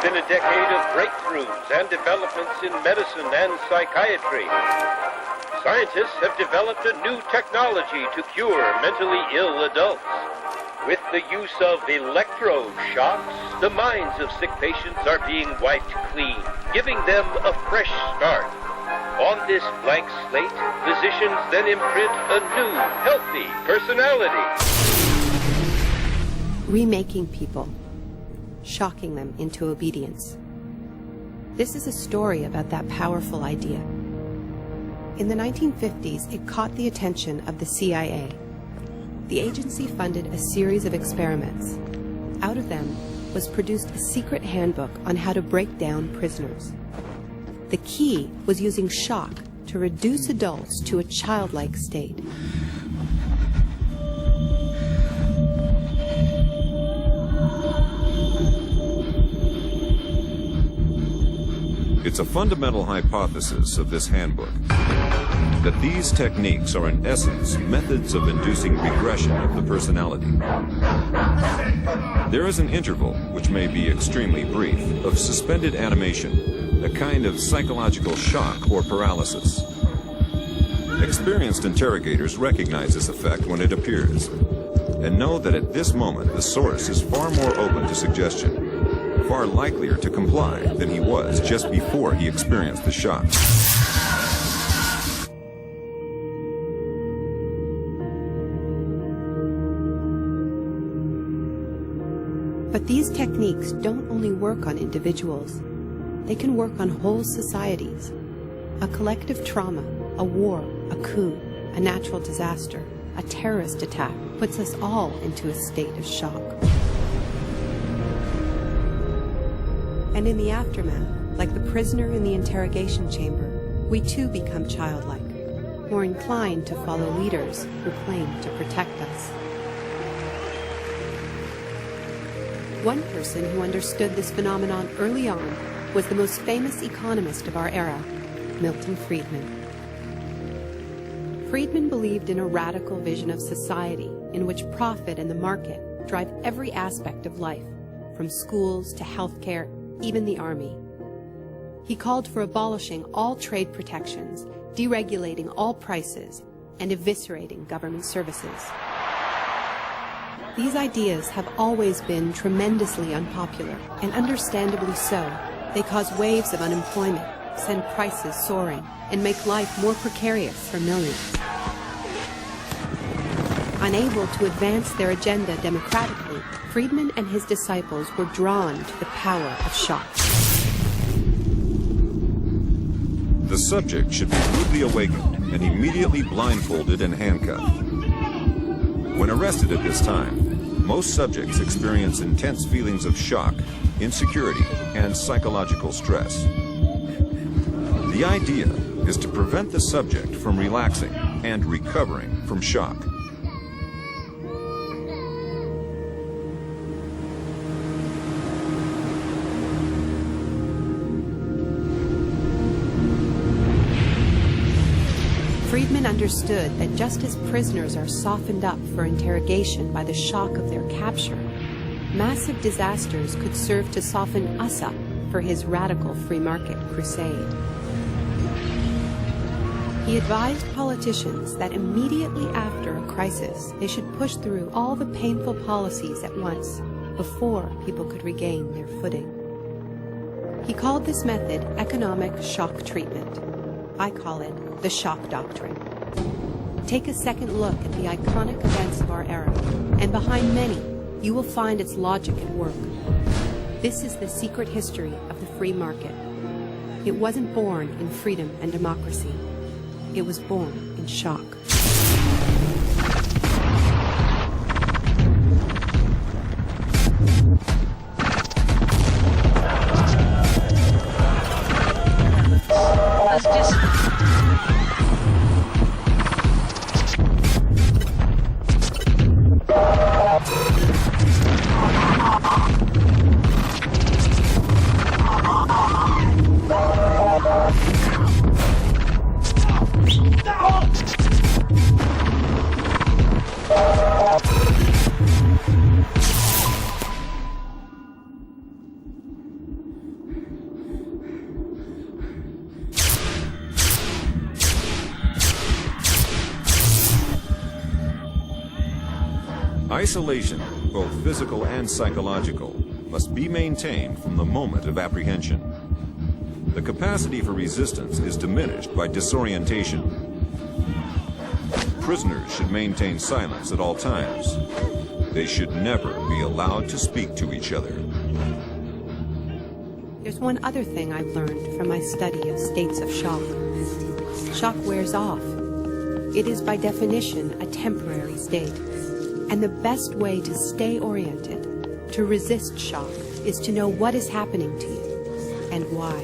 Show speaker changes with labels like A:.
A: been a decade of breakthroughs and developments in medicine and psychiatry. Scientists have developed a new technology to cure mentally ill adults. With the use of electroshocks, the minds of sick patients are being wiped clean, giving them a fresh start. On this blank slate, physicians then imprint a new, healthy personality.
B: Remaking people, shocking them into obedience. This is a story about that powerful idea. In the 1950s, it caught the attention of the CIA. The agency funded a series of experiments. Out of them was produced a secret handbook on how to break down prisoners. The key was using shock to reduce adults to a childlike state.
C: It's a fundamental hypothesis of this handbook that these techniques are in essence methods of inducing regression of the personality. There is an interval, which may be extremely brief, of suspended animation, a kind of psychological shock or paralysis. Experienced interrogators recognize this effect when it appears and know that at this moment the source is far more open to suggestion, far likelier to comply than he was just before he experienced the shock.
B: But these techniques don't only work on individuals. They can work on whole societies. A collective trauma, a war, a coup, a natural disaster, a terrorist attack puts us all into a state of shock. And in the aftermath, like the prisoner in the interrogation chamber, we too become childlike, more inclined to follow leaders who claim to protect us. One person who understood this phenomenon early on was the most famous economist of our era, Milton Friedman. Friedman believed in a radical vision of society in which profit and the market drive every aspect of life, from schools to healthcare, even the army. He called for abolishing all trade protections, deregulating all prices, and eviscerating government services. These ideas have always been tremendously unpopular, and understandably so. They cause waves of unemployment, send prices soaring, and make life more precarious for millions. Unable to advance their agenda democratically, Friedman and his disciples were drawn to the power of shock.
C: The subject should be rudely awakened and immediately blindfolded and handcuffed. When arrested at this time, most subjects experience intense feelings of shock, insecurity, and psychological stress. The idea is to prevent the subject from relaxing and recovering from shock.
B: Friedman understood that just as prisoners are softened up for interrogation by the shock of their capture, massive disasters could serve to soften us up for his radical free market crusade. He advised politicians that immediately after a crisis, they should push through all the painful policies at once before people could regain their footing. He called this method economic shock treatment. I call it the shock doctrine. Take a second look at the iconic events of our era, and behind many, you will find its logic at work. This is the secret history of the free market. It wasn't born in freedom and democracy. It was born in shock.
C: Isolation, both physical and psychological, must be maintained from the moment of apprehension. The capacity for resistance is diminished by disorientation. Prisoners should maintain silence at all times. They should never be allowed to speak to each other.
B: There's one other thing I've learned from my study of states of shock. Shock wears off. It is by definition a temporary state. And the best way to stay oriented, to resist shock, is to know what is happening to you and why.